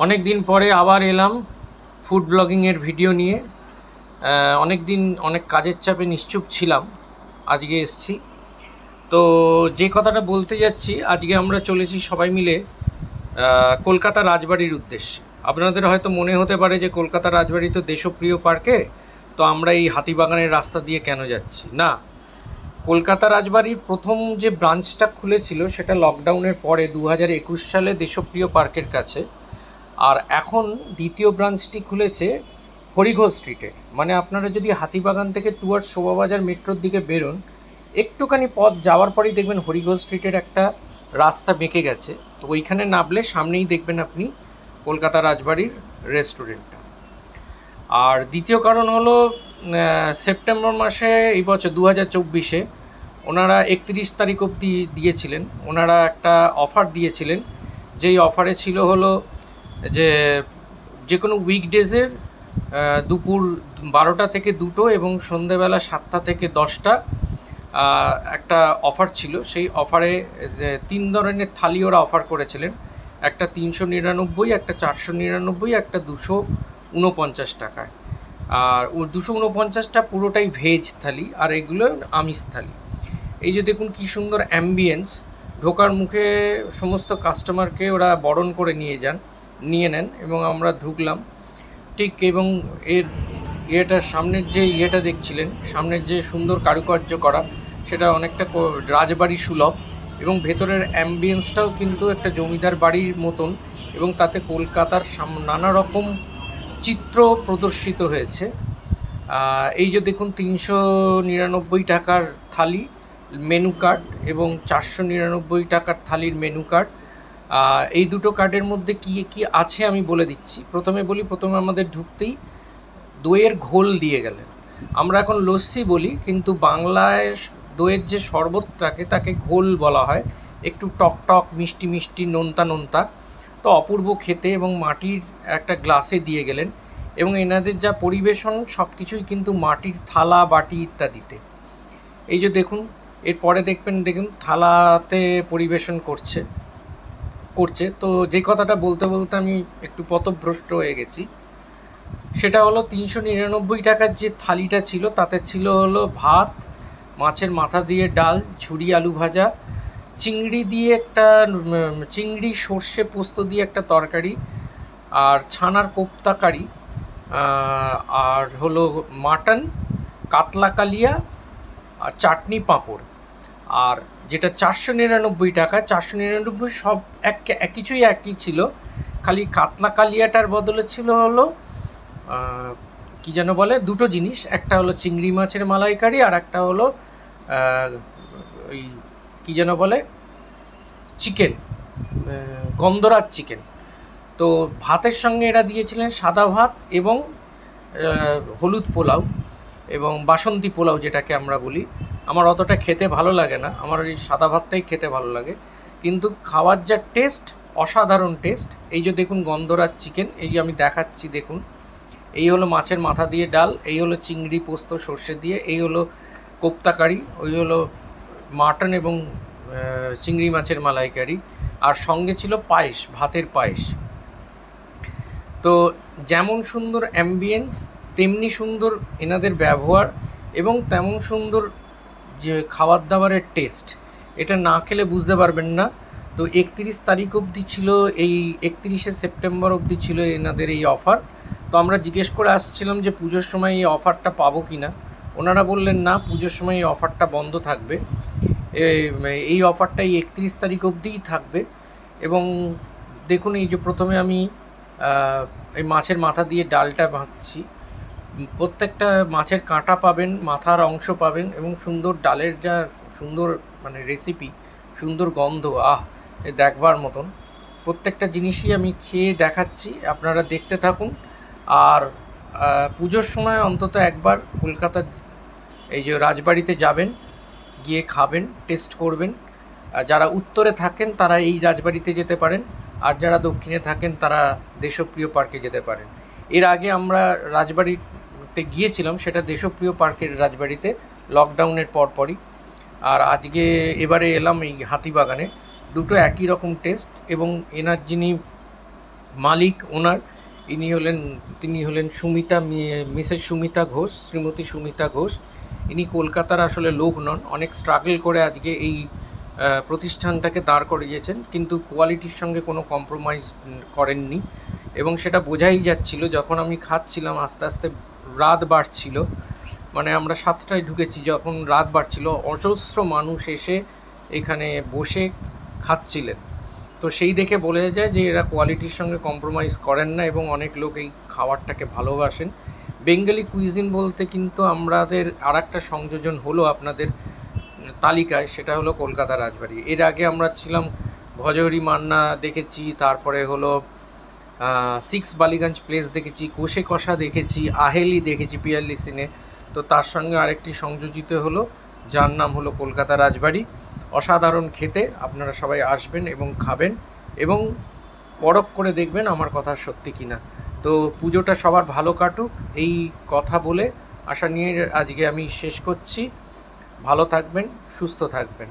অনেক দিন পরে আবার এলাম ফুড ব্লগিংয়ের ভিডিও নিয়ে। অনেক দিন অনেক কাজের চাপে নিশ্চুপ ছিলাম, আজকে এসছি। তো যে কথাটা বলতে যাচ্ছি, আজকে আমরা চলেছি সবাই মিলে কলকাতা রাজবাড়ির উদ্দেশ্যে। আপনাদের হয়তো মনে হতে পারে যে কলকাতা রাজবাড়ি তো দেশপ্রিয় পার্কে, তো আমরা এই হাতিবাগানের রাস্তা দিয়ে কেন যাচ্ছি না। কলকাতা রাজবাড়ির প্রথম যে ব্রাঞ্চটা খুলেছিল সেটা লকডাউনের পরে 2021 সালে দেশপ্রিয় পার্কের কাছে। আর এখন দ্বিতীয় ব্রাঞ্চটি খুলেছে হরিঘোষ স্ট্রিটে। মানে আপনারা যদি হাতিবাগান থেকে টুয়ার্ডস শোভাবাজার মেট্রোর দিকে বেরোন, একটুখানি পথ যাওয়ার পরেই দেখবেন হরিঘোষ স্ট্রিটের একটা রাস্তা বেঁকে গেছে। তো ওইখানে নামলে সামনেই দেখবেন আপনি কলকাতা রাজবাড়ির রেস্টুরেন্টটা। আর দ্বিতীয় কারণ হলো সেপ্টেম্বর মাসে এই বছর 2024-এ ওনারা 31 তারিখ অবধি দিয়েছিলেন, ওনারা একটা অফার দিয়েছিলেন। যেই অফারে ছিল হলো যে যে কোনো উইকডেজের দুপুর 12টা থেকে 2টো এবং সন্ধেবেলা 7টা থেকে 10টা একটা অফার ছিল। সেই অফারে 3 ধরনের থালি ওরা অফার করেছিলেন, একটা 399, একটা 499, একটা 249 টাকায়। আর 249টা পুরোটাই ভেজ থালি, আর এগুলো আমিষ থালি। এই যে দেখুন কি সুন্দর অ্যাম্বিয়েন্স, ঢোকার মুখে সমস্ত কাস্টমারকে ওরা বরণ করে নিয়ে নেন এবং আমরা ঢুকলাম ঠিক। এবং এর ইয়েটার সামনের যে ইয়েটা দেখছিলেন, সামনের যে সুন্দর কারুকার্য করা, সেটা অনেকটা রাজবাড়ি সুলভ। এবং ভেতরের অ্যাম্বিয়েন্সটাও কিন্তু একটা জমিদার বাড়ির মতন, এবং তাতে কলকাতার নানা রকম চিত্র প্রদর্শিত হয়েছে। এই যে দেখুন 399 টাকার থালি মেনু কার্ড এবং 499 টাকার থালির মেনু কার্ড। এই দুটো কার্ডের মধ্যে কি কি আছে আমি বলে দিচ্ছি। প্রথমে আমাদের ঢুকতেই দইয়ের ঘোল দিয়ে গেলেন। আমরা এখন লস্যি বলি, কিন্তু বাংলায় দইয়ের যে শরবতটাকে তাকে ঘোল বলা হয়। একটু টক টক, মিষ্টি মিষ্টি, নোনতা নোনতা, তো অপূর্ব খেতে। এবং মাটির একটা গ্লাসে দিয়ে গেলেন, এবং এনাদের যা পরিবেশন সব কিছুই কিন্তু মাটির থালা বাটি ইত্যাদিতে। এই যে দেখুন, এরপরে দেখুন থালাতে পরিবেশন করছে। তো যে কথাটা বলতে বলতে আমি একটু পথভ্রষ্ট হয়ে গেছি। সেটা হলো 399 টাকার যে থালিটা ছিল, তাতে ছিল হলো ভাত, মাছের মাথা দিয়ে ডাল, ঝুরি আলু ভাজা, চিংড়ি দিয়ে একটা চিংড়ি সর্ষে পোস্ত দিয়ে একটা তরকারি, আর ছানার কোপ্তা কারি, আর হলো মাটন, কাতলা কালিয়া, আর চাটনি পাঁপড়। আর যেটা 499 টাকা, 499 সব কিছুই একই ছিল, খালি কাতলা কালিয়াটার বদলে ছিল হলো কি যেন বলে দুটো জিনিস, একটা হলো চিংড়ি মাছের মালাইকারি, আর একটা হলো ওই কি যেন বলে চিকেন, গন্ধরাজ চিকেন। তো ভাতের সঙ্গে এরা দিয়েছিলেন সাদা ভাত এবং হলুদ পোলাও এবং বাসন্তী পোলাও যেটাকে আমরা বলি। আমার অতটা খেতে ভালো লাগে না, আমার এই সাদা ভাতটাই খেতে ভালো লাগে, কিন্তু খাওয়ার যা টেস্ট, অসাধারণ টেস্ট। এই যে দেখুন গন্ধরাজ চিকেন, এই যে আমি দেখাচ্ছি দেখুন, এই হলো মাছের মাথা দিয়ে ডাল, এই হলো চিংড়ি পোস্ত সর্ষে দিয়ে, এই হলো কোপ্তা কারি, ওই হলো মাটন এবং চিংড়ি মাছের মালাইকারি, আর সঙ্গে ছিল পায়েস, ভাতের পায়েস। তো যেমন সুন্দর অ্যাম্বিয়েন্স, তেমনি সুন্দর এনাদের ব্যবহার, এবং তেমন সুন্দর যে খাবার দাবারের টেস্ট, এটা না খেলে বুঝতে পারবেন না। তো 31 তারিখ অবধি ছিল, এই 31শে সেপ্টেম্বর অবধি ছিল এনাদের এই অফার। তো আমরা জিজ্ঞেস করে আসছিলাম যে পুজোর সময় এই অফারটা পাবো কি না। ওনারা বললেন না, পুজোর সময় এই অফারটা বন্ধ থাকবে, এই অফারটা এই 31 তারিখ অবধিই থাকবে। এবং দেখুন, এই যে প্রথমে আমি এই মাছের মাথা দিয়ে ডালটা ভাঙছি, প্রত্যেকটা মাছের কাঁটা পাবেন, মাথার অংশ পাবেন, এবং সুন্দর ডালের যা সুন্দর মানে রেসিপি, সুন্দর গন্ধ, দেখবার মতন। প্রত্যেকটা জিনিসই আমি খেয়ে দেখাচ্ছি, আপনারা দেখতে থাকুন। আর পুজোর সময় অন্তত একবার কলকাতার এই যে রাজবাড়িতে যাবেন, গিয়ে খাবেন, টেস্ট করবেন। যারা উত্তরে থাকেন তারা এই রাজবাড়িতে যেতে পারেন, আর যারা দক্ষিণে থাকেন তারা দেশপ্রিয় পার্কে যেতে পারেন। এর আগে আমরা রাজবাড়িতে গিয়েছিলাম, সেটা দেশপ্রিয় পার্কের রাজবাড়িতে, লকডাউনের পরপরই। আর এবারে এলাম এই হাতিবাগানে। দুটো একই রকম টেস্ট, এবং এনার যিনি মালিক ওনার তিনি হলেন মিসেস সুমিতা ঘোষ, শ্রীমতী সুমিতা ঘোষ। ইনি কলকাতার আসলে লোক নন, অনেক স্ট্রাগল করে আজকে এই প্রতিষ্ঠানটাকে দাঁড় করিয়েছেন, কিন্তু কোয়ালিটির সঙ্গে কোনো কম্প্রোমাইজ করেননি। এবং সেটা বোঝাই যাচ্ছিল যখন আমি খাচ্ছিলাম, আস্তে আস্তে রাত বাড়ছিল, মানে আমরা 7টায় ঢুকেছি, যখন রাত বাড়ছিল অজস্র মানুষ এসে এখানে বসে খাচ্ছিলেন। তো সেই দেখে বোঝা যায় যে এরা কোয়ালিটির সঙ্গে কম্প্রোমাইজ করেন না এবং অনেক লোক এই খাবারটাকে ভালোবাসেন। বেঙ্গলি কুইজিন বলতে কিন্তু আমাদের আর একটা সংযোজন হলো আপনাদের তালিকায়, সেটা হলো কলকাতা রাজবাড়ি। এর আগে আমরা ছিলাম ভজহরি মান্না দেখেছি, তারপরে হলো 6 বালিগঞ্জ প্লেস দেখেছি, কোষে কষা দেখেছি, আহেলি দেখেছি পিয়ারলি সিনে। তো তার সঙ্গে আরেকটি সংযোজিত হলো, যার নাম হলো কলকাতা রাজবাড়ি। অসাধারণ খেতে, আপনারা সবাই আসবেন এবং খাবেন এবং পরখ করে দেখবেন আমার কথা সত্যি কিনা। তো পুজোটা সবার ভালো কাটুক এই কথা বলে আশা নিয়ে আজকে আমি শেষ করছি। ভালো থাকবেন, সুস্থ থাকবেন।